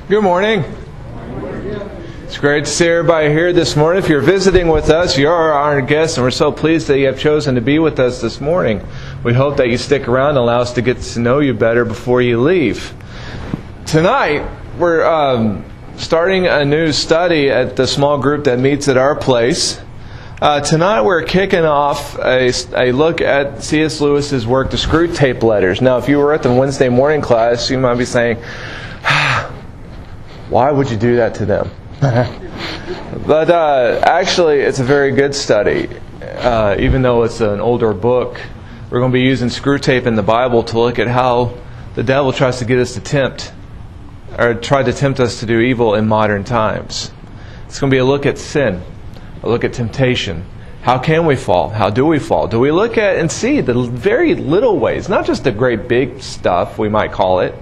Good morning. It's great to see everybody here this morning. If you're visiting with us, you are our guest, and we're so pleased that you have chosen to be with us this morning. We hope that you stick around and allow us to get to know you better before you leave. Tonight, we're starting a new study at the small group that meets at our place. Tonight we're kicking off a look at C.S. Lewis's work, The Screwtape Letters. Now, if you were at the Wednesday morning class, you might be saying, why would you do that to them? But actually, it's a very good study. Even though it's an older book, we're going to be using Screwtape in the Bible to look at how the devil tries to get us to try to tempt us to do evil in modern times. It's going to be a look at sin, a look at temptation. How can we fall? How do we fall? Do we look at and see the very little ways, not just the great big stuff, we might call it,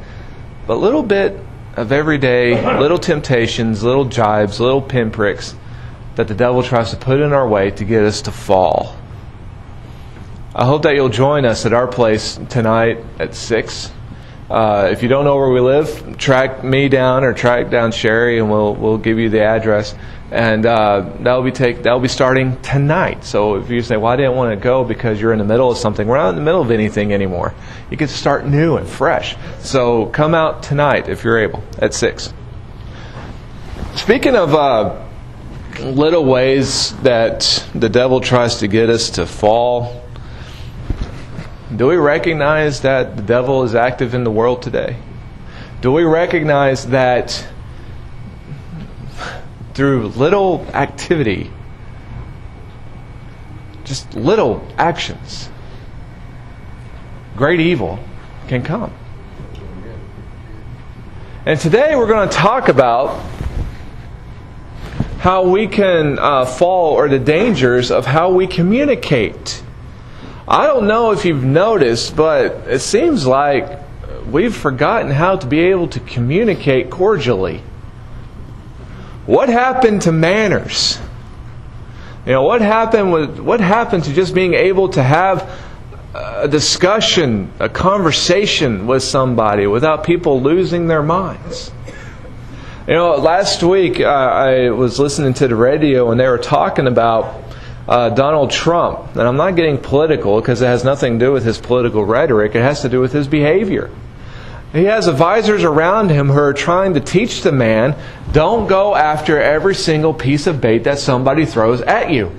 but a little bit of everyday, little temptations, little jibes, little pinpricks that the devil tries to put in our way to get us to fall. I hope that you'll join us at our place tonight at 6. If you don't know where we live, track me down or track down Sherry, and we'll give you the address. And that'll be starting tonight. So if you say, "Well, I didn't want to go because you're in the middle of something," we're not in the middle of anything anymore. You get to start new and fresh. So come out tonight if you're able at 6. Speaking of little ways that the devil tries to get us to fall, do we recognize that the devil is active in the world today? Do we recognize that through little activity, just little actions, great evil can come? And today we're going to talk about how we can fall, or the dangers of how we communicate. I don't know if you've noticed, but it seems like we've forgotten how to be able to communicate cordially. What happened to manners? What happened to just being able to have a discussion, a conversation with somebody without people losing their minds? Last week I was listening to the radio and they were talking about Donald Trump. And I'm not getting political because it has nothing to do with his political rhetoric. It has to do with his behavior. He has advisors around him who are trying to teach the man, don't go after every single piece of bait that somebody throws at you.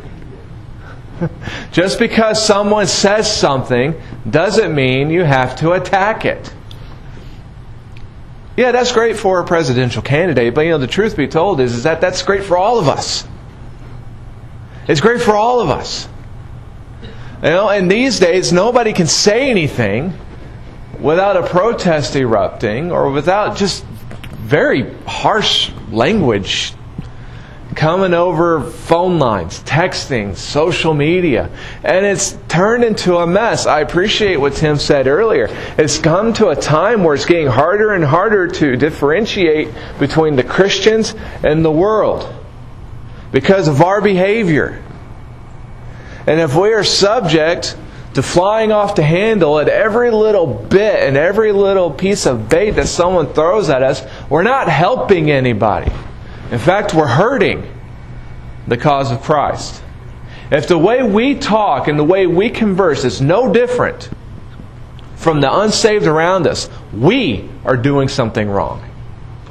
Just because someone says something doesn't mean you have to attack it. Yeah, that's great for a presidential candidate, but the truth be told is that that's great for all of us. It's great for all of us. And these days, nobody can say anything without a protest erupting or without just very harsh language coming over phone lines, texting, social media. And it's turned into a mess. I appreciate what Tim said earlier. It's come to a time where it's getting harder and harder to differentiate between the Christians and the world because of our behavior. And if we are subject to flying off the handle at every little bit and every little piece of bait that someone throws at us, we're not helping anybody. In fact, we're hurting the cause of Christ. If the way we talk and the way we converse is no different from the unsaved around us, we are doing something wrong.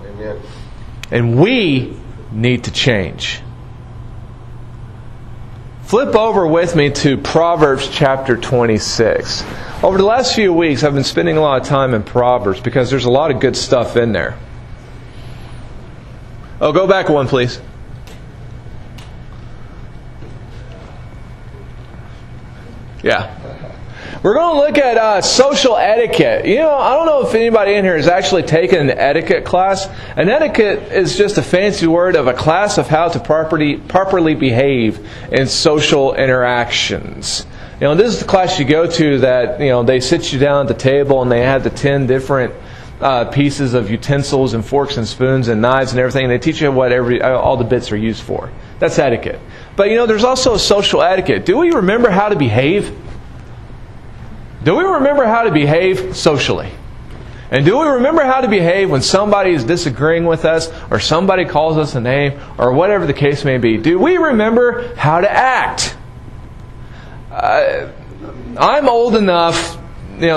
Amen. And we need to change. Flip over with me to Proverbs chapter 26. Over the last few weeks, I've been spending a lot of time in Proverbs because there's a lot of good stuff in there. Oh, go back one, please. Yeah. We're going to look at social etiquette. I don't know if anybody in here has actually taken an etiquette class. An etiquette is just a fancy word of a class of how to properly behave in social interactions. This is the class you go to that, they sit you down at the table and they have the 10 different pieces of utensils and forks and spoons and knives and everything. And they teach you what all the bits are used for. That's etiquette. But there's also a social etiquette. Do we remember how to behave? Do we remember how to behave socially? And do we remember how to behave when somebody is disagreeing with us, or somebody calls us a name, or whatever the case may be? Do we remember how to act? I'm old enough,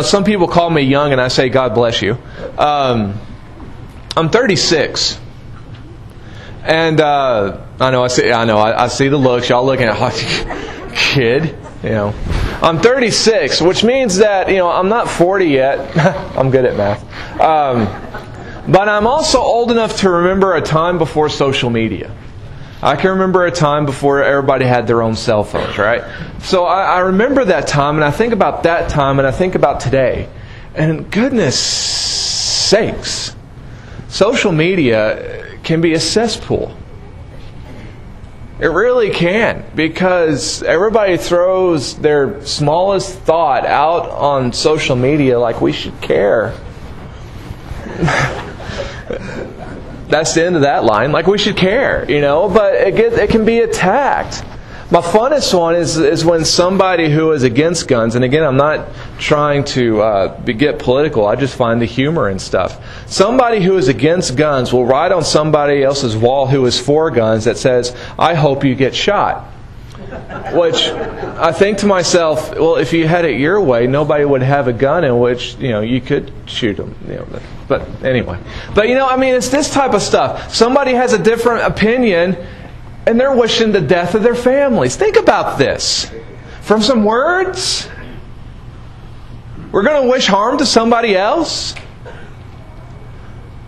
some people call me young and I say, God bless you. I'm 36. And I see the looks. Y'all looking at kid. I'm 36, which means that I'm not 40 yet. I'm good at math. But I'm also old enough to remember a time before social media. I can remember a time before everybody had their own cell phones, right? So I remember that time, and I think about that time, and I think about today. And goodness sakes, social media can be a cesspool. It really can, because everybody throws their smallest thought out on social media like we should care. That's the end of that line, like we should care, but it can be attacked. My funnest one is when somebody who is against guns, and again, I'm not trying to get political, I just find the humor and stuff. Somebody who is against guns will write on somebody else's wall who is for guns that says, I hope you get shot. Which I think to myself, well, if you had it your way, nobody would have a gun in which you could shoot them. But anyway, it's this type of stuff. Somebody has a different opinion, and they're wishing the death of their families. Think about this. From some words, we're going to wish harm to somebody else.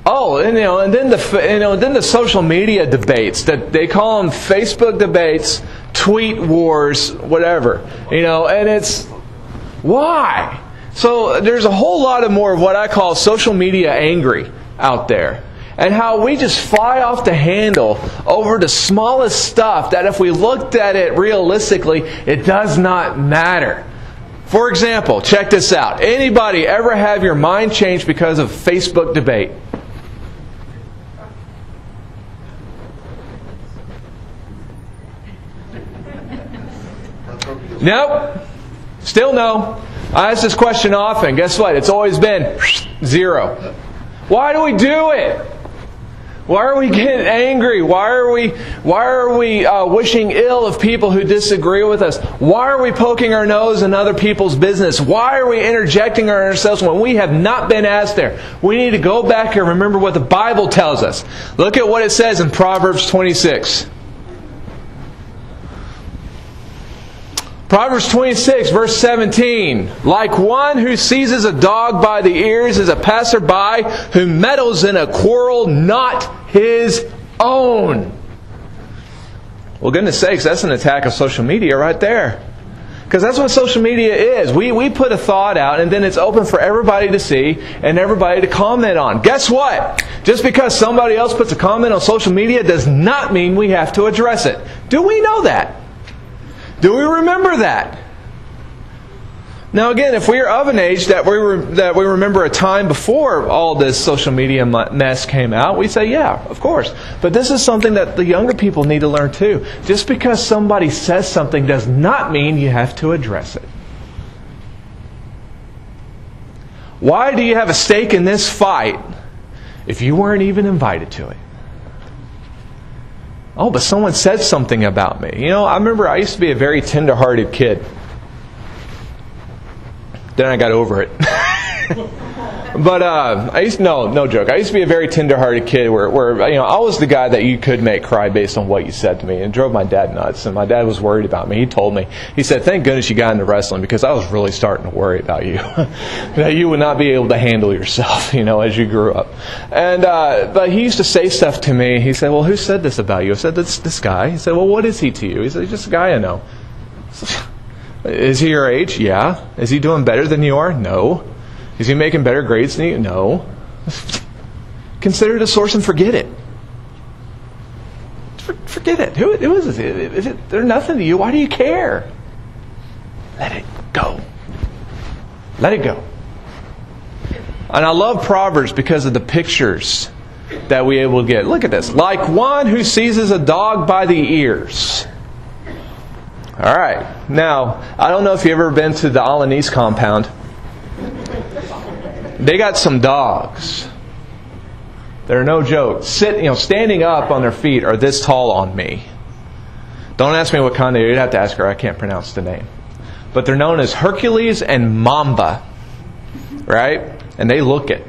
Oh, and then the social media debates, that they call them Facebook debates, tweet wars, whatever. And it's why? So there's a whole lot of more of what I call social media angry out there. And how we just fly off the handle over the smallest stuff that if we looked at it realistically, it does not matter. For example, check this out. Anybody ever have your mind changed because of Facebook debate? Nope. Still no. I ask this question often. Guess what? It's always been 0. Why do we do it? Why are we getting angry? Why are we wishing ill of people who disagree with us? Why are we poking our nose in other people's business? Why are we interjecting ourselves when we have not been asked there? We need to go back and remember what the Bible tells us. Look at what it says in Proverbs 26. Proverbs 26, verse 17. Like one who seizes a dog by the ears is a passerby who meddles in a quarrel not his own. Well, goodness sakes, that's an attack of social media right there. Because that's what social media is. We put a thought out, and then it's open for everybody to see and everybody to comment on. Guess what? Just because somebody else puts a comment on social media does not mean we have to address it. Do we know that? Do we remember that? Now again, if we are of an age that we remember a time before all this social media mess came out, we say, yeah, of course. But this is something that the younger people need to learn too. Just because somebody says something does not mean you have to address it. Why do you have a stake in this fight if you weren't even invited to it? Oh, but someone said something about me. I remember I used to be a very tender-hearted kid. Then I got over it. But no joke. I used to be a very tender-hearted kid where I was the guy that you could make cry based on what you said to me. And it drove my dad nuts. And my dad was worried about me. He told me, he said, thank goodness you got into wrestling, because I was really starting to worry about you. That you would not be able to handle yourself, as you grew up. And but he used to say stuff to me. He said, well, who said this about you? I said, this guy. He said, well, what is he to you? He said, he's just a guy I know. Is he your age? Yeah. Is he doing better than you are? No. Is he making better grades than you? No. Consider it a source and forget it. Forget it. Who is this? They're nothing to you. Why do you care? Let it go. Let it go. And I love Proverbs because of the pictures that we're able to get. Look at this. Like one who seizes a dog by the ears. All right. Now, I don't know if you've ever been to the Alanis compound. they got some dogs. They're no joke. Standing up on their feet are this tall on me. Don't ask me what kind they are. You'd have to ask her. I can't pronounce the name. But they're known as Hercules and Mamba. Right? And they look it.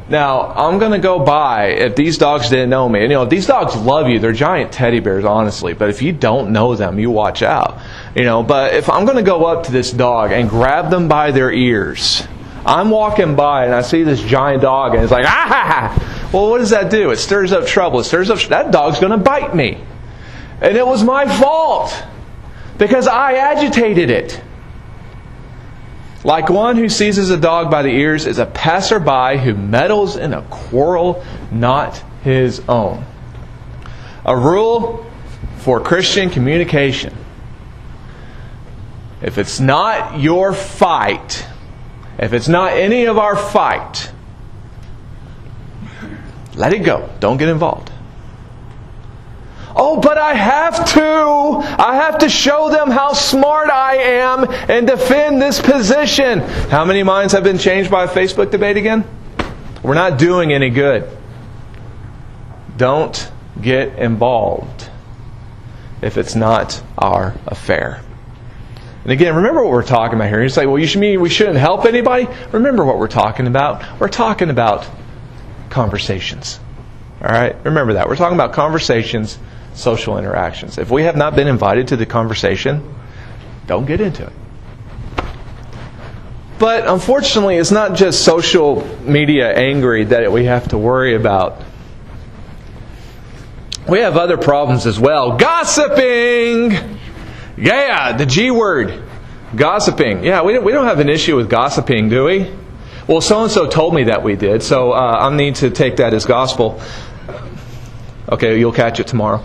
Now, I'm going to go by, if these dogs didn't know me, and if these dogs love you, they're giant teddy bears, honestly, but if you don't know them, you watch out. But if I'm going to go up to this dog and grab them by their ears, I'm walking by and I see this giant dog and it's like, ah! Well, what does that do? It stirs up trouble. That dog's going to bite me. And it was my fault because I agitated it. Like one who seizes a dog by the ears is a passerby who meddles in a quarrel not his own. A rule for Christian communication. If it's not your fight, if it's not any of our fight, let it go. Don't get involved. Oh, but I have to. I have to show them how smart I am and defend this position. How many minds have been changed by a Facebook debate again? We're not doing any good. Don't get involved if it's not our affair. And again, remember what we're talking about here. You say, well, you mean we shouldn't help anybody? Remember what we're talking about. We're talking about conversations. All right? Remember that. We're talking about conversations, social interactions. If we have not been invited to the conversation, don't get into it. But unfortunately, it's not just social media angry that we have to worry about. We have other problems as well. Gossiping! Yeah, the G word. Gossiping. Yeah, we don't have an issue with gossiping, do we? Well, so-and-so told me that we did, so I need to take that as gospel. Okay, you'll catch it tomorrow.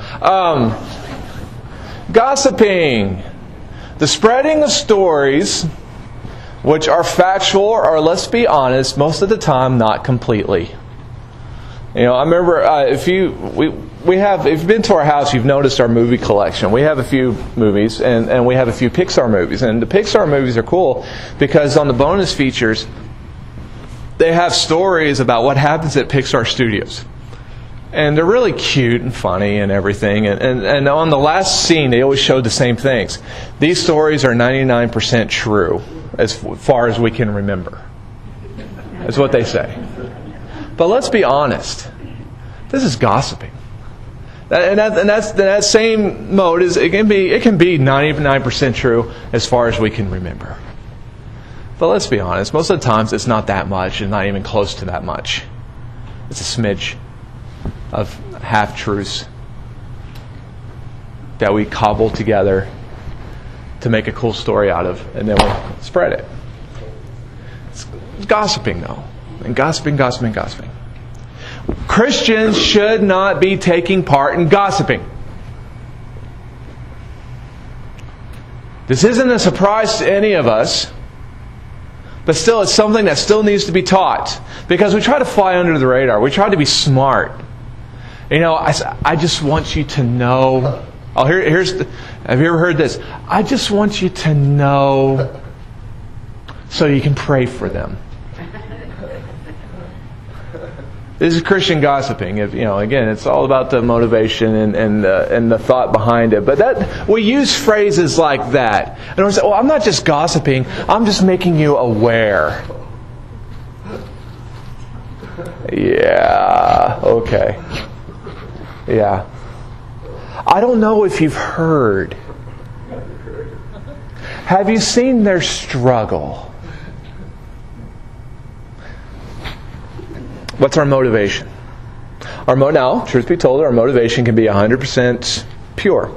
Gossiping. The spreading of stories which are factual or, let's be honest, most of the time not completely. I remember if you've been to our house, you've noticed our movie collection. We have a few movies and we have a few Pixar movies. And the Pixar movies are cool because on the bonus features, they have stories about what happens at Pixar Studios. And they're really cute and funny and everything. And on the last scene, they always showed the same things. These stories are 99% true as far as we can remember. That's what they say. But let's be honest. This is gossiping. And that same mode it can be 99% true as far as we can remember. But let's be honest. Most of the times it's not that much and not even close to that much. It's a smidge of half-truths that we cobble together to make a cool story out of, and then we spread it. It's gossiping, though. And gossiping. Christians should not be taking part in gossiping. This isn't a surprise to any of us, but still it's something that still needs to be taught. Because we try to fly under the radar. We try to be smart. I just want you to know. Oh, have you ever heard this? I just want you to know so you can pray for them. This is Christian gossiping. Again, it's all about the motivation and the thought behind it. But we use phrases like that, and we say, "Oh, I'm not just gossiping. I'm just making you aware." Yeah. Okay. Yeah. I don't know if you've heard. Have you seen their struggle? What's our motivation? Now, truth be told, our motivation can be 100% pure.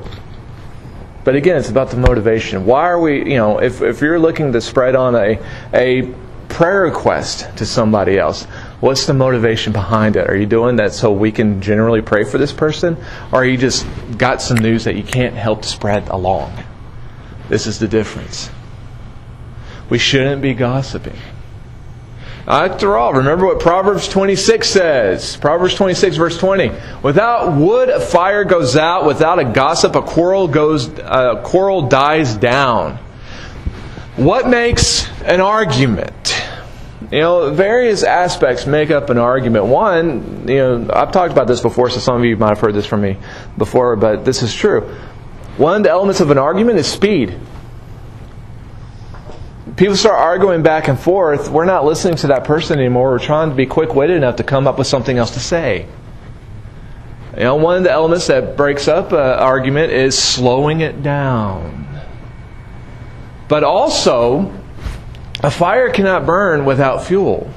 But again, it's about the motivation. Why are we, if you're looking to spread on a prayer request to somebody else, what's the motivation behind it? Are you doing that so we can generally pray for this person? Or are you just got some news that you can't help spread along? This is the difference. We shouldn't be gossiping. After all, remember what Proverbs 26 says. Proverbs 26 verse 20. Without wood a fire goes out, without a gossip a quarrel dies down. What makes an argument? Various aspects make up an argument. One, I've talked about this before, so some of you might have heard this from me before, but this is true. One of the elements of an argument is speed. People start arguing back and forth. We're not listening to that person anymore. We're trying to be quick-witted enough to come up with something else to say. One of the elements that breaks up an argument is slowing it down. But also, a fire cannot burn without fuel.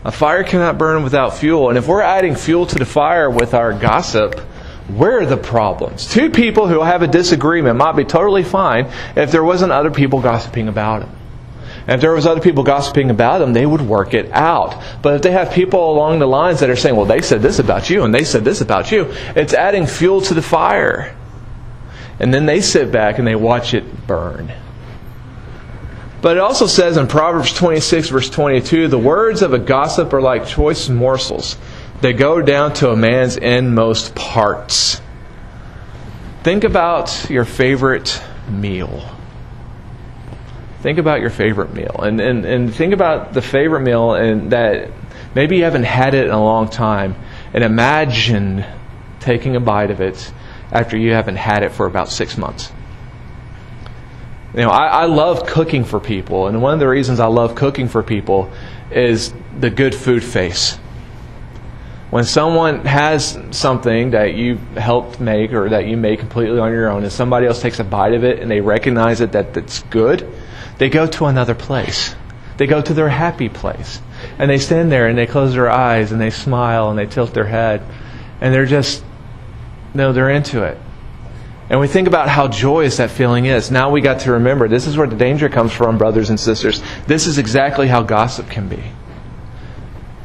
A fire cannot burn without fuel. And if we're adding fuel to the fire with our gossip, where are the problems? Two people who have a disagreement might be totally fine if there wasn't other people gossiping about them. And if there was other people gossiping about them, they would work it out. But if they have people along the lines that are saying, well, they said this about you, and they said this about you, it's adding fuel to the fire. And then they sit back and they watch it burn. But it also says in Proverbs 26, verse 22, the words of a gossip are like choice morsels. They go down to a man's inmost parts. Think about your favorite meal. Think about your favorite meal. And think about the favorite meal and that maybe you haven't had it in a long time. And imagine taking a bite of it after you haven't had it for about 6 months. I love cooking for people. And one of the reasons I love cooking for people is the good food face. When someone has something that you helped make or that you make completely on your own and somebody else takes a bite of it and they recognize that it's good, they go to another place. They go to their happy place. And they stand there and they close their eyes and they smile and they tilt their head. And they're just, they're into it. And we think about how joyous that feeling is. Now we got to remember, this is where the danger comes from, brothers and sisters. This is exactly how gossip can be.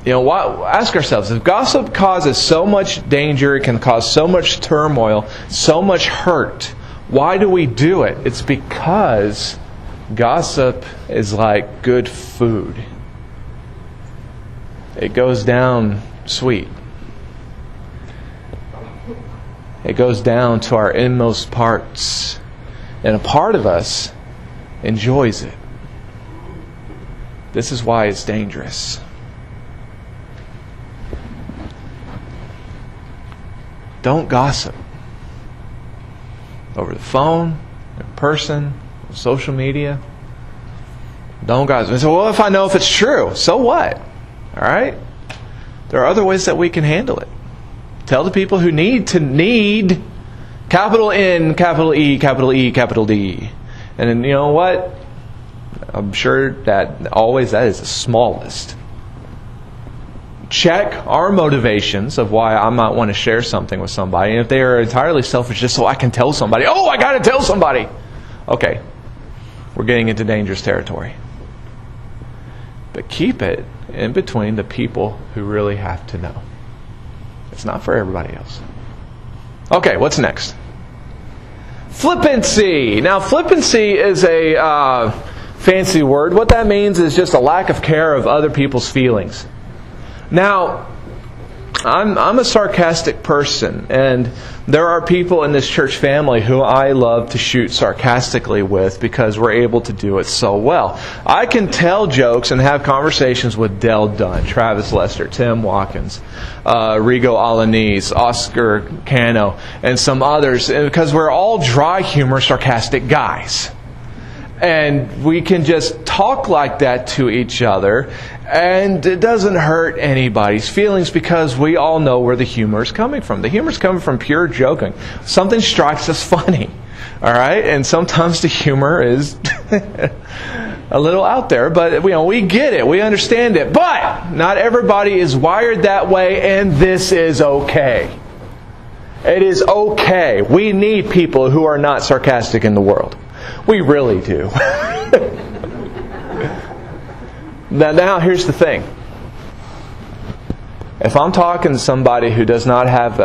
Ask ourselves, if gossip causes so much danger, it can cause so much turmoil, so much hurt, why do we do it? It's because gossip is like good food. It goes down sweet. It goes down to our inmost parts. And a part of us enjoys it. This is why it's dangerous. Don't gossip. Over the phone, in person, on social media. Don't gossip. So, well, if I know if it's true, so what? All right? There are other ways that we can handle it. Tell the people who need, capital N, capital E, capital E, capital D. And then, you know what? I'm sure that is the smallest. Check our motivations of why I might want to share something with somebody. And if they are entirely selfish just so I can tell somebody, oh, I got to tell somebody. Okay, we're getting into dangerous territory. But keep it in between the people who really have to know. It's not for everybody else. Okay, what's next? Flippancy. Now, flippancy is a fancy word. What that means is just a lack of care of other people's feelings. Now, I'm a sarcastic person, and there are people in this church family who I love to shoot sarcastically with because we're able to do it so well. I can tell jokes and have conversations with Dell Dunn, Travis Lester, Tim Watkins, Rigo Alanis, Oscar Cano, and some others, because we're all dry humor, sarcastic guys. And we can just talk like that to each other, and it doesn't hurt anybody's feelings because we all know where the humor is coming from. The humor is coming from pure joking. Something strikes us funny, all right? And sometimes the humor is a little out there, but we get it, we understand it. But not everybody is wired that way, and this is okay. It is okay. We need people who are not sarcastic in the world. We really do. Now, here's the thing. If I'm talking to somebody who does not have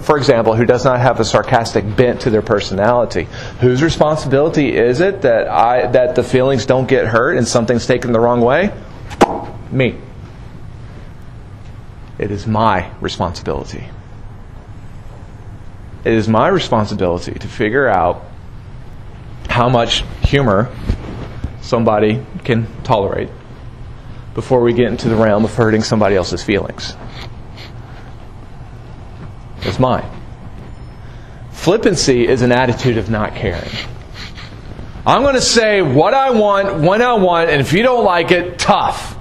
for example, who does not have a sarcastic bent to their personality, whose responsibility is it that the feelings don't get hurt and something's taken the wrong way? Me. It is my responsibility. It is my responsibility to figure out how much humor somebody can tolerate before we get into the realm of hurting somebody else's feelings. It's mine. Flippancy is an attitude of not caring. I'm going to say what I want, when I want, and if you don't like it, tough.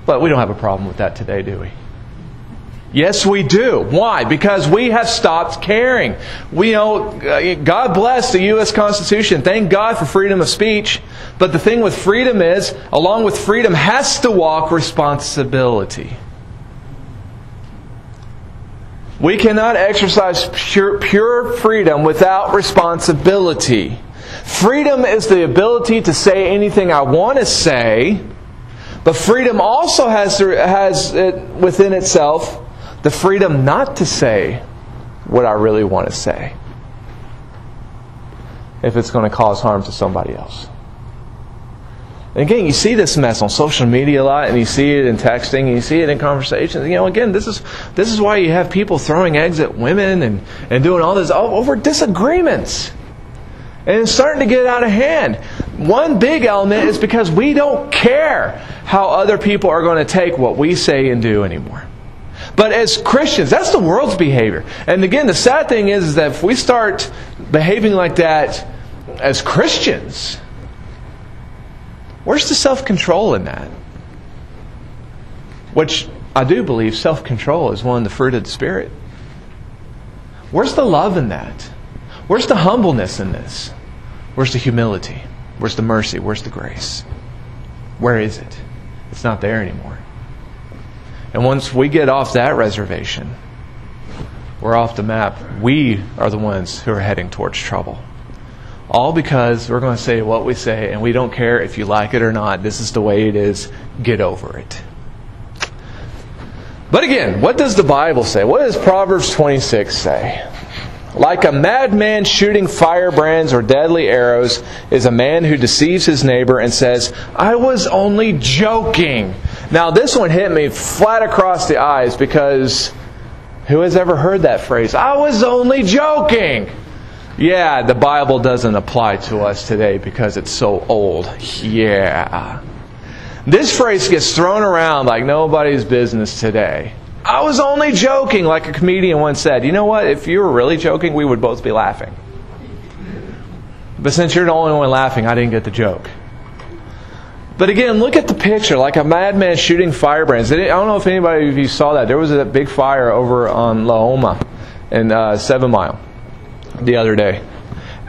But we don't have a problem with that today, do we? Yes, we do. Why? Because we have stopped caring. God bless the U.S. Constitution. Thank God for freedom of speech. But the thing with freedom is, along with freedom has to walk responsibility. We cannot exercise pure freedom without responsibility. Freedom is the ability to say anything I want to say, but freedom also has within itself the freedom not to say what I really want to say, if it's going to cause harm to somebody else. And again, you see this mess on social media a lot, and you see it in texting, and you see it in conversations. Again, this is why you have people throwing eggs at women and doing all this over disagreements. And it's starting to get out of hand. One big element is because we don't care how other people are going to take what we say and do anymore. But as Christians, that's the world's behavior. And again, the sad thing is that if we start behaving like that as Christians, where's the self-control in that? Which I do believe self-control is one of the fruit of the Spirit. Where's the love in that? Where's the humbleness in this? Where's the humility? Where's the mercy? Where's the grace? Where is it? It's not there anymore. And once we get off that reservation, we're off the map. We are the ones who are heading towards trouble. All because we're going to say what we say, and we don't care if you like it or not. This is the way it is. Get over it. But again, what does the Bible say? What does Proverbs 26 say? Like a madman shooting firebrands or deadly arrows is a man who deceives his neighbor and says, I was only joking. Now this one hit me flat across the eyes, because who has ever heard that phrase? I was only joking. Yeah, the Bible doesn't apply to us today because it's so old. Yeah. This phrase gets thrown around like nobody's business today. I was only joking, like a comedian once said. You know what? If you were really joking, we would both be laughing. But since you're the only one laughing, I didn't get the joke. But again, look at the picture, like a madman shooting firebrands. I don't know if anybody of you saw that. There was a big fire over on La Oma in 7 Mile the other day.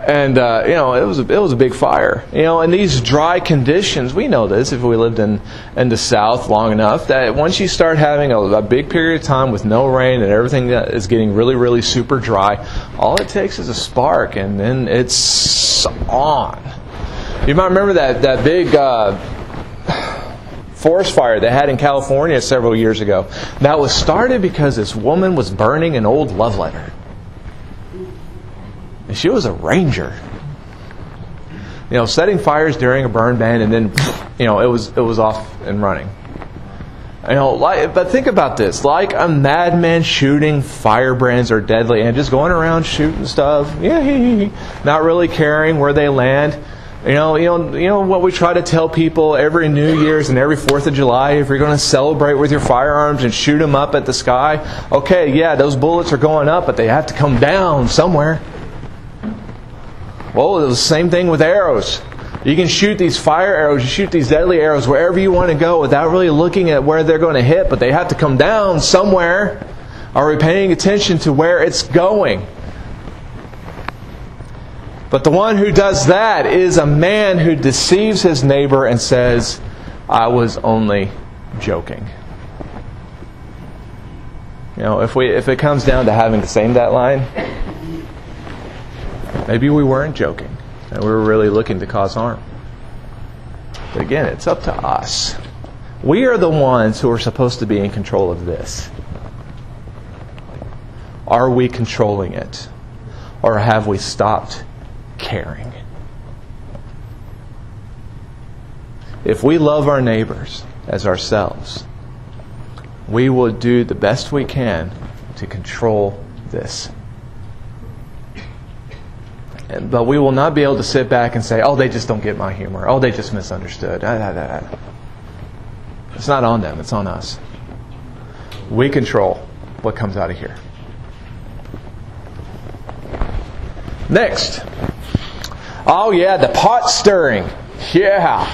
And, it was a big fire. In these dry conditions, we know this if we lived in the South long enough, that once you start having a big period of time with no rain and everything is getting really, really super dry, all it takes is a spark and then it's on. You might remember that big forest fire they had in California several years ago. That was started because this woman was burning an old love letter. And she was a ranger. Setting fires during a burn ban, and then, it was off and running. But think about this: like a madman shooting firebrands or deadly, and just going around shooting stuff. Not really caring where they land. You know what we try to tell people every New Year's and every 4th of July, if you're going to celebrate with your firearms and shoot them up at the sky, okay, yeah, those bullets are going up, but they have to come down somewhere. Well, it was the same thing with arrows. You can shoot these fire arrows, you shoot these deadly arrows wherever you want to go without really looking at where they're going to hit, but they have to come down somewhere. Are we paying attention to where it's going? But the one who does that is a man who deceives his neighbor and says, I was only joking. If it comes down to having to say that line, maybe we weren't joking, and we were really looking to cause harm. But again, it's up to us. We are the ones who are supposed to be in control of this. Are we controlling it? Or have we stopped caring? If we love our neighbors as ourselves, we will do the best we can to control this. But we will not be able to sit back and say, oh, they just don't get my humor. Oh, they just misunderstood. It's not on them, it's on us. We control what comes out of here. Next. Oh yeah, the pot stirring. Yeah.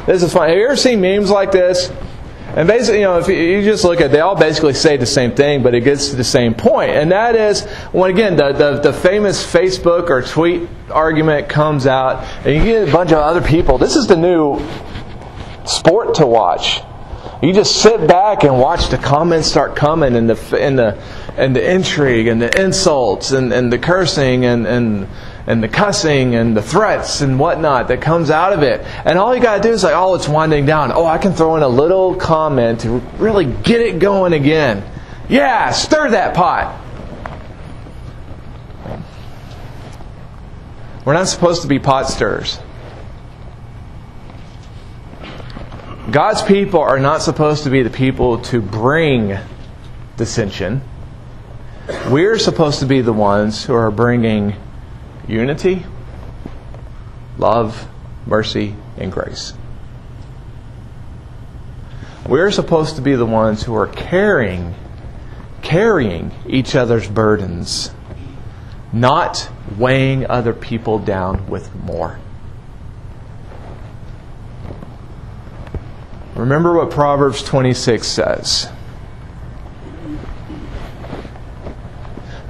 This is fun. Have you ever seen memes like this? And basically, if you just look at it, they all basically say the same thing, but it gets to the same point. And that is, when again, the famous Facebook or tweet argument comes out, and you get a bunch of other people. This is the new sport to watch. You just sit back and watch the comments start coming, and the intrigue and the insults and the cursing and the cussing and the threats and whatnot that comes out of it. And all you got to do is like, oh, it's winding down. Oh, I can throw in a little comment to really get it going again. Yeah, stir that pot. We're not supposed to be pot stirrers. God's people are not supposed to be the people to bring dissension. We're supposed to be the ones who are bringing unity, love, mercy, and grace. We're supposed to be the ones who are carrying each other's burdens, not weighing other people down with more. Remember what Proverbs 26 says.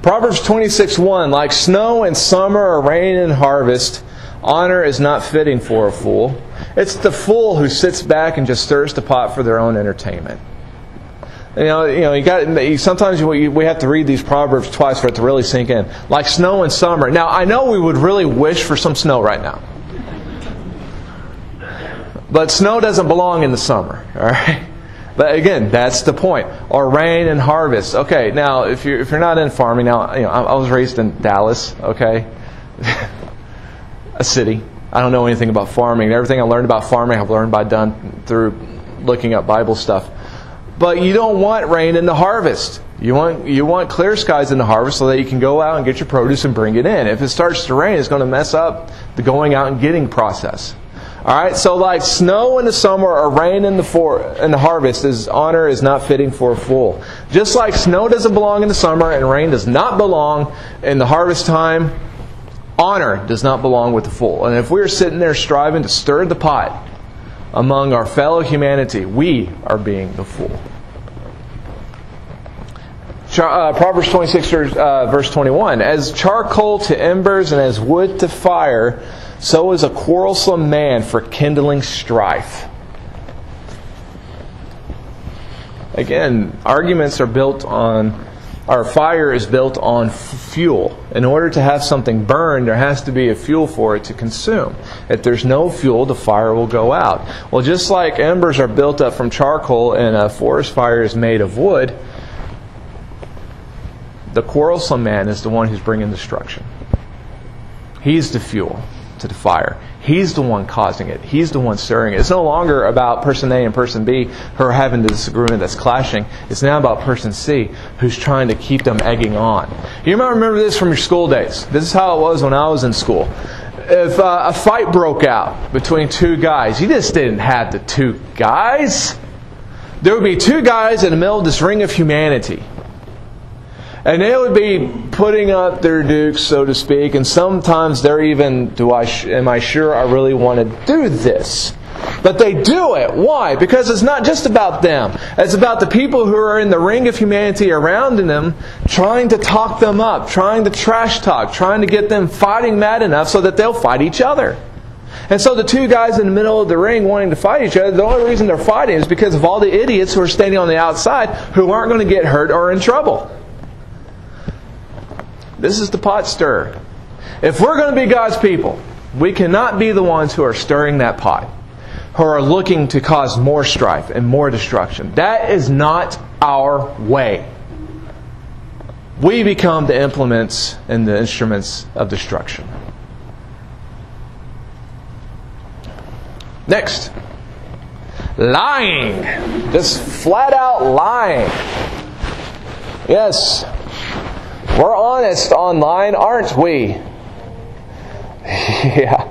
Proverbs 26:1, like snow in summer or rain in harvest, honor is not fitting for a fool. It's the fool who sits back and just stirs the pot for their own entertainment. Sometimes we have to read these Proverbs twice for it to really sink in. Like snow in summer. Now, I know we would really wish for some snow right now. But snow doesn't belong in the summer, all right? But again, that's the point. Or rain and harvest. Okay, now if you're not in farming, now I was raised in Dallas, okay, a city. I don't know anything about farming. Everything I learned about farming, I've learned through looking up Bible stuff. But you don't want rain in the harvest. You want clear skies in the harvest so that you can go out and get your produce and bring it in. If it starts to rain, it's going to mess up the going out and getting process. Alright, so like snow in the summer or rain in the harvest, honor is not fitting for a fool. Just like snow doesn't belong in the summer and rain does not belong in the harvest time, honor does not belong with the fool. And if we're sitting there striving to stir the pot among our fellow humanity, we are being the fool. Proverbs 26 verse 21, as charcoal to embers and as wood to fire, so is a quarrelsome man for kindling strife. Again, arguments are built on, or fire is built on fuel. In order to have something burn, there has to be a fuel for it to consume. If there's no fuel, the fire will go out. Well, just like embers are built up from charcoal and a forest fire is made of wood, the quarrelsome man is the one who's bringing destruction. He's the fuel to the fire. He's the one causing it. He's the one stirring it. It's no longer about person A and person B who are having the disagreement that's clashing. It's now about person C who's trying to keep them egging on. You might remember this from your school days. This is how it was when I was in school. If a fight broke out between two guys, you just didn't have the two guys. There would be two guys in the middle of this ring of humanity. And they would be putting up their dukes, so to speak, and sometimes they're even, am I sure I really want to do this? But they do it. Why? Because it's not just about them. It's about the people who are in the ring of humanity around them, trying to talk them up, trying to trash talk, trying to get them fighting mad enough so that they'll fight each other. And so the two guys in the middle of the ring wanting to fight each other, the only reason they're fighting is because of all the idiots who are standing on the outside who aren't going to get hurt or in trouble. This is the pot stirrer. If we're going to be God's people, we cannot be the ones who are stirring that pot, who are looking to cause more strife and more destruction. That is not our way. We become the implements and the instruments of destruction. Next. Lying. Just flat out lying. Yes. We're honest online, aren't we? Yeah.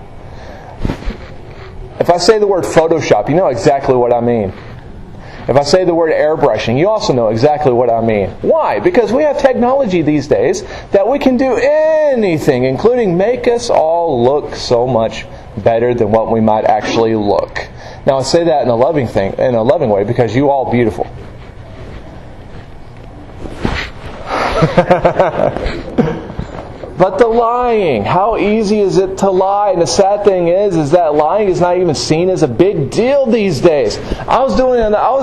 If I say the word Photoshop, you know exactly what I mean. If I say the word airbrushing, you also know exactly what I mean. Why? Because we have technology these days that we can do anything, including make us all look so much better than what we might actually look. Now I say that in a loving way, because you all beautiful. But the lying, how easy is it to lie? And the sad thing is that lying is not even seen as a big deal these days. I was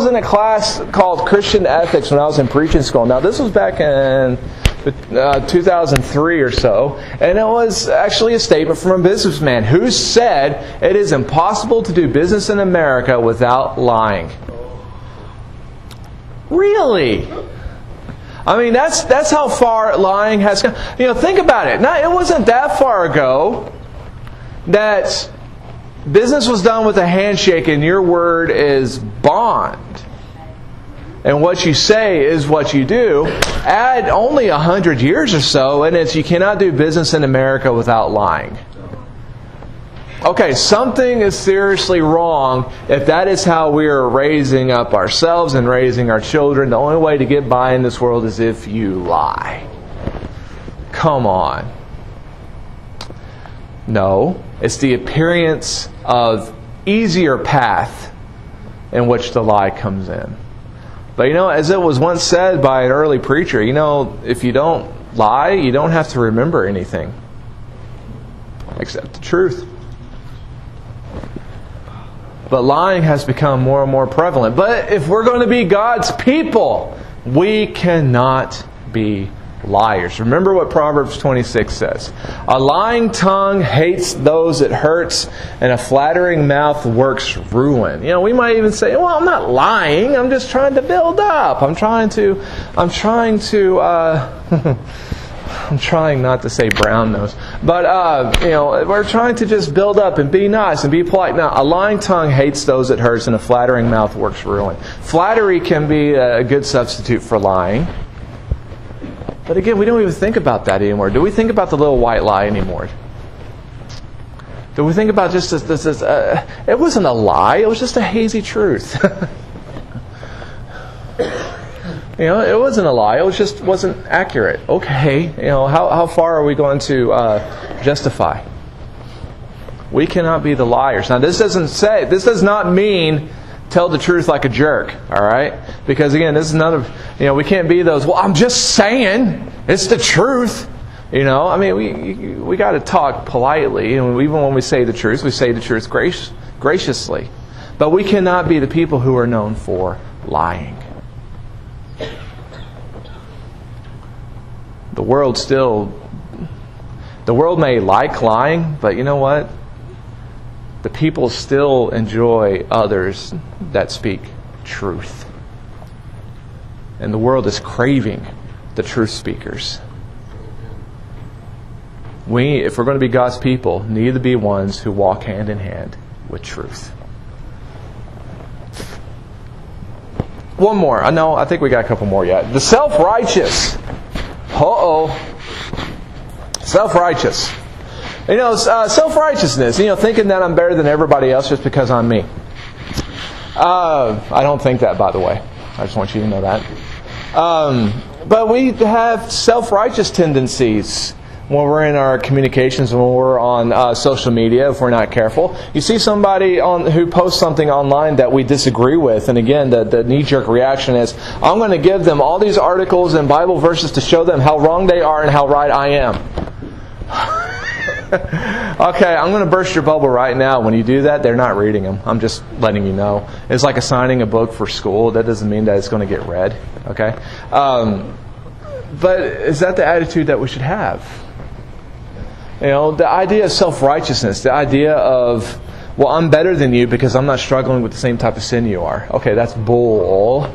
in a class called Christian Ethics when I was in preaching school. Now this was back in 2003 or so, and it was actually a statement from a businessman who said it is impossible to do business in America without lying. Really? I mean, that's how far lying has gone. Think about it. It wasn't that far ago that business was done with a handshake and your word is bond. And what you say is what you do. Add only 100 years or so, and you cannot do business in America without lying. Okay, something is seriously wrong if that is how we are raising up ourselves and raising our children. The only way to get by in this world is if you lie. Come on. No, it's the appearance of easier path in which the lie comes in. But as it was once said by an early preacher, if you don't lie, you don't have to remember anything except the truth. But lying has become more and more prevalent. But if we're going to be God's people, we cannot be liars. Remember what Proverbs 26 says. A lying tongue hates those it hurts, and a flattering mouth works ruin. We might even say, well, I'm not lying. I'm just trying to build up. I'm trying not to say brown nose. But, we're trying to just build up and be nice and be polite. Now, a lying tongue hates those it hurts, and a flattering mouth works ruin. Flattery can be a good substitute for lying. But again, we don't even think about that anymore. Do we think about the little white lie anymore? Do we think about just this it wasn't a lie, it was just a hazy truth. It wasn't a lie. It just wasn't accurate. Okay, how far are we going to justify? We cannot be the liars. Now, this does not mean tell the truth like a jerk. All right, because again, this is another. We can't be those. Well, I'm just saying it's the truth. We got to talk politely, and even when we say the truth, we say the truth graciously. But we cannot be the people who are known for lying. The world may like lying, but you know what? The people still enjoy others that speak truth. And the world is craving the truth speakers. We, if we're going to be God's people, need to be ones who walk hand in hand with truth. One more. I think we got a couple more yet. The self-righteous. Self-righteous. Self-righteousness. Thinking that I'm better than everybody else just because I'm me. I don't think that, by the way. I just want you to know that. But we have self-righteous tendencies when we're in our communications, when we're on social media, if we're not careful. You see somebody who posts something online that we disagree with, and again, the knee-jerk reaction is, I'm going to give them all these articles and Bible verses to show them how wrong they are and how right I am. Okay, I'm going to burst your bubble right now. When you do that, they're not reading them. I'm just letting you know. It's like assigning a book for school. That doesn't mean that it's going to get read. Okay? But is that the attitude that we should have? The idea of self-righteousness, the idea of, well, I'm better than you because I'm not struggling with the same type of sin you are. Okay, that's bull.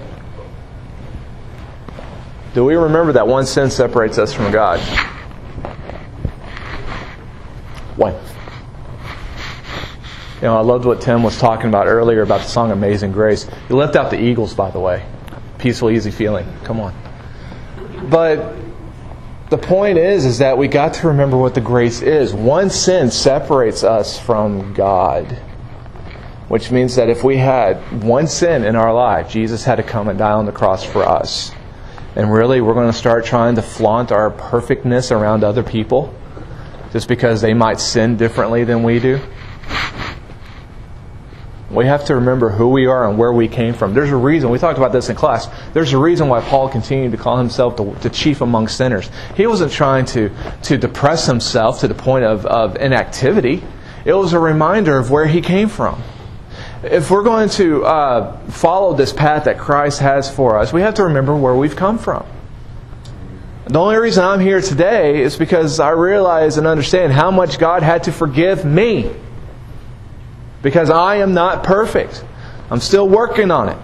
Do we remember that one sin separates us from God? One. I loved what Tim was talking about earlier about the song Amazing Grace. He left out the Eagles, by the way. Peaceful, easy feeling. Come on. But the point is that we got to remember what the grace is. One sin separates us from God. which means that if we had one sin in our life, Jesus had to come and die on the cross for us. And really, we're going to start trying to flaunt our perfectness around other people just because they might sin differently than we do. We have to remember who we are and where we came from. There's a reason. We talked about this in class. There's a reason why Paul continued to call himself the chief among sinners. He wasn't trying to depress himself to the point of inactivity. It was a reminder of where he came from. If we're going to follow this path that Christ has for us, we have to remember where we've come from. The only reason I'm here today is because I realize and understand how much God had to forgive me. Because I am not perfect. I'm still working on it.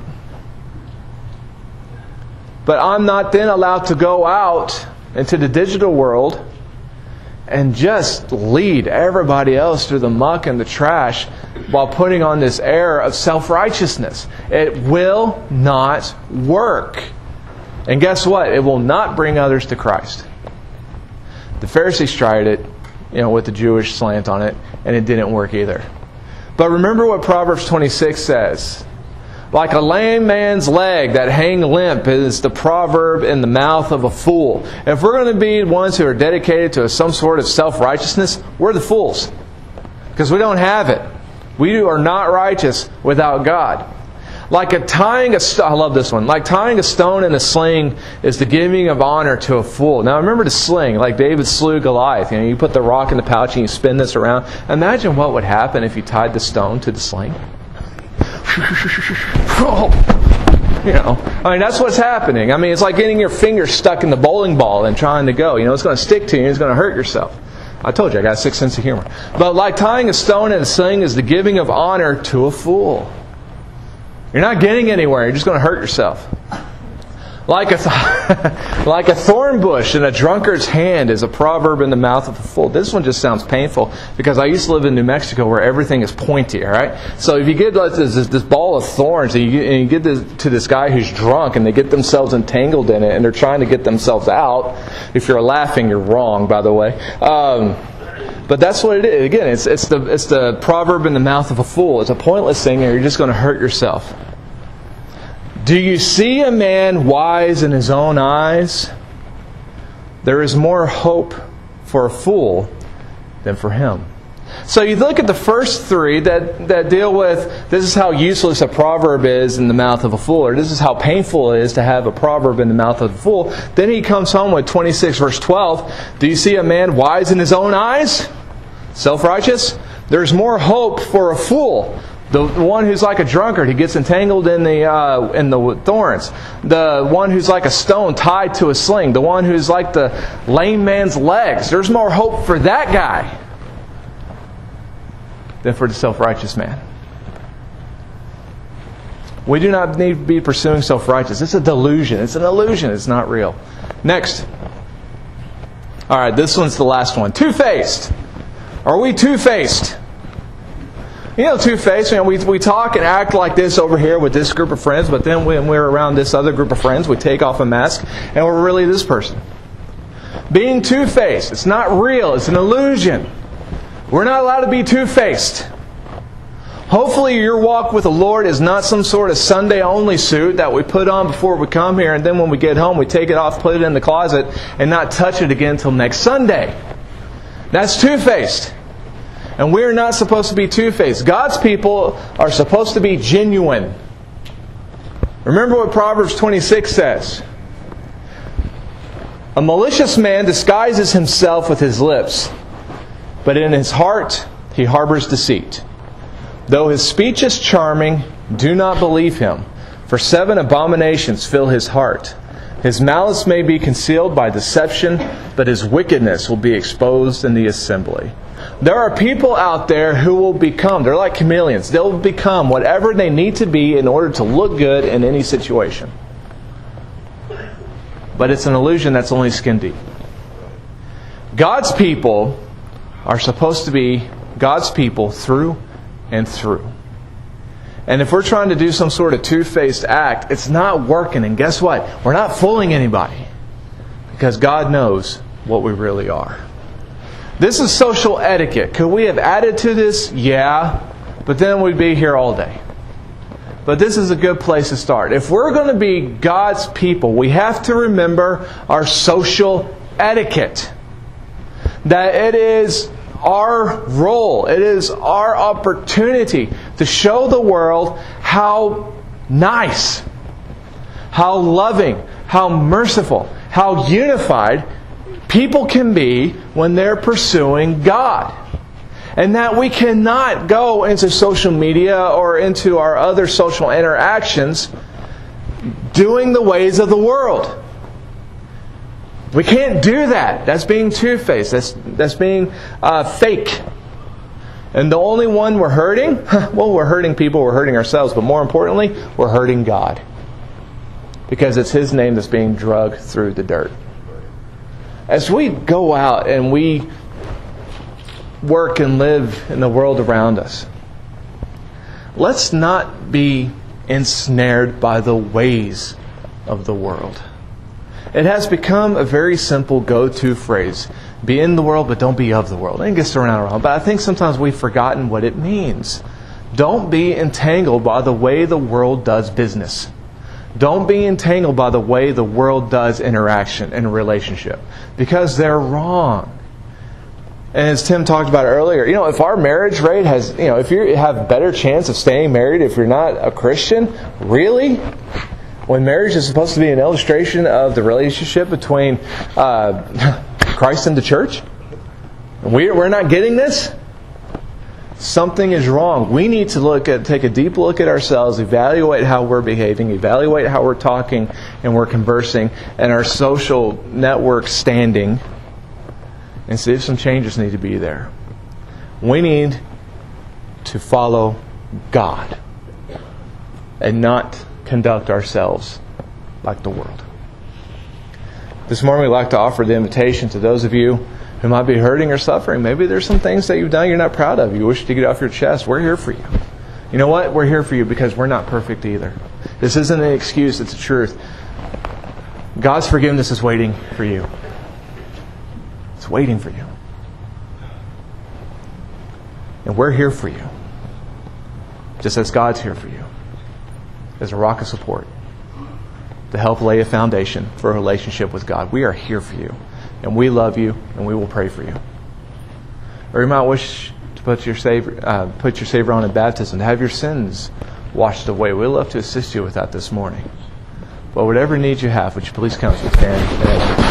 But I'm not then allowed to go out into the digital world and just lead everybody else through the muck and the trash while putting on this air of self-righteousness. It will not work. And guess what? It will not bring others to Christ. The Pharisees tried it, with the Jewish slant on it, and it didn't work either. But remember what Proverbs 26 says. Like a lame man's leg that hang limp is the proverb in the mouth of a fool. If we're going to be ones who are dedicated to some sort of self-righteousness, we're the fools. Because we don't have it. We are not righteous without God. Like I love this one. Like tying a stone in a sling is the giving of honor to a fool. Now remember the sling, like David slew Goliath. You put the rock in the pouch and you spin this around. Imagine what would happen if you tied the stone to the sling. That's what's happening. It's like getting your finger stuck in the bowling ball and trying to go. It's going to stick to you and it's going to hurt yourself. I told you, I got a sixth sense of humor. But like tying a stone in a sling is the giving of honor to a fool. You're not getting anywhere. You're just going to hurt yourself. Like a thorn bush in a drunkard's hand is a proverb in the mouth of a fool. This one just sounds painful because I used to live in New Mexico where everything is pointy. All right, so if you get this ball of thorns and you get to this guy who's drunk and they get themselves entangled in it and they're trying to get themselves out. If you're laughing, you're wrong, by the way. But that's what it is. Again, it's the proverb in the mouth of a fool. It's a pointless thing, and you're just going to hurt yourself. Do you see a man wise in his own eyes? There is more hope for a fool than for him. So you look at the first three that deal with this is how useless a proverb is in the mouth of a fool, or this is how painful it is to have a proverb in the mouth of a fool. Then he comes home with 26 verse 12. Do you see a man wise in his own eyes? Self-righteous? There's more hope for a fool. The one who's like a drunkard, he gets entangled in the thorns. The one who's like a stone tied to a sling. The one who's like the lame man's legs. There's more hope for that guy than for the self-righteous man. We do not need to be pursuing self-righteousness. It's a delusion. It's an illusion. It's not real. Next. All right, this one's the last one. Two-faced. Are we two-faced? Two-faced, we talk and act like this over here with this group of friends, but then when we're around this other group of friends, we take off a mask and we're really this person. Being two-faced, it's not real, it's an illusion. We're not allowed to be two-faced. Hopefully your walk with the Lord is not some sort of Sunday-only suit that we put on before we come here, and then when we get home we take it off, put it in the closet, and not touch it again until next Sunday. That's two-faced. And we're not supposed to be two-faced. God's people are supposed to be genuine. Remember what Proverbs 26 says. A malicious man disguises himself with his lips, but in his heart he harbors deceit. Though his speech is charming, do not believe him, for 7 abominations fill his heart. His malice may be concealed by deception, but his wickedness will be exposed in the assembly. There are people out there who will become, they're like chameleons, they'll become whatever they need to be in order to look good in any situation. But it's an illusion that's only skin deep. God's people are supposed to be God's people through and through. And if we're trying to do some sort of two-faced act, it's not working. And guess what? We're not fooling anybody. Because God knows what we really are. This is social etiquette. Could we have added to this? Yeah. but then we'd be here all day. But this is a good place to start. If we're going to be God's people, we have to remember our social etiquette. That it is our role, it is our opportunity to show the world how nice, how loving, how merciful, how unified people can be when they're pursuing God. And that we cannot go into social media or into our other social interactions doing the ways of the world. We can't do that. That's being two-faced. That's being fake. And the only one we're hurting, well, we're hurting people, we're hurting ourselves, but more importantly, we're hurting God. Because it's His name that's being dragged through the dirt. As we go out and we work and live in the world around us, let's not be ensnared by the ways of the world. It has become a very simple go-to phrase. Be in the world, but don't be of the world. And it gets thrown around. But I think sometimes we've forgotten what it means. Don't be entangled by the way the world does business. Don't be entangled by the way the world does interaction and relationship. Because they're wrong. And as Tim talked about earlier, if our marriage rate has, if you have a better chance of staying married if you're not a Christian, really? When marriage is supposed to be an illustration of the relationship between Christ and the church? We're not getting this? Something is wrong. We need to take a deep look at ourselves, evaluate how we're behaving, evaluate how we're talking and we're conversing, and our social network standing, and see if some changes need to be there. We need to follow God and not conduct ourselves like the world. This morning we'd like to offer the invitation to those of you who might be hurting or suffering. Maybe there's some things that you've done you're not proud of. You wish to get off your chest. We're here for you. You know what? We're here for you because we're not perfect either. This isn't an excuse. It's the truth. God's forgiveness is waiting for you. It's waiting for you. And we're here for you. Just as God's here for you. As a rock of support. To help lay a foundation for a relationship with God. We are here for you. And we love you. And we will pray for you. Or you might wish to put your Savior on in baptism. To have your sins washed away. We'd love to assist you with that this morning. But whatever needs you have, would you please come to stand?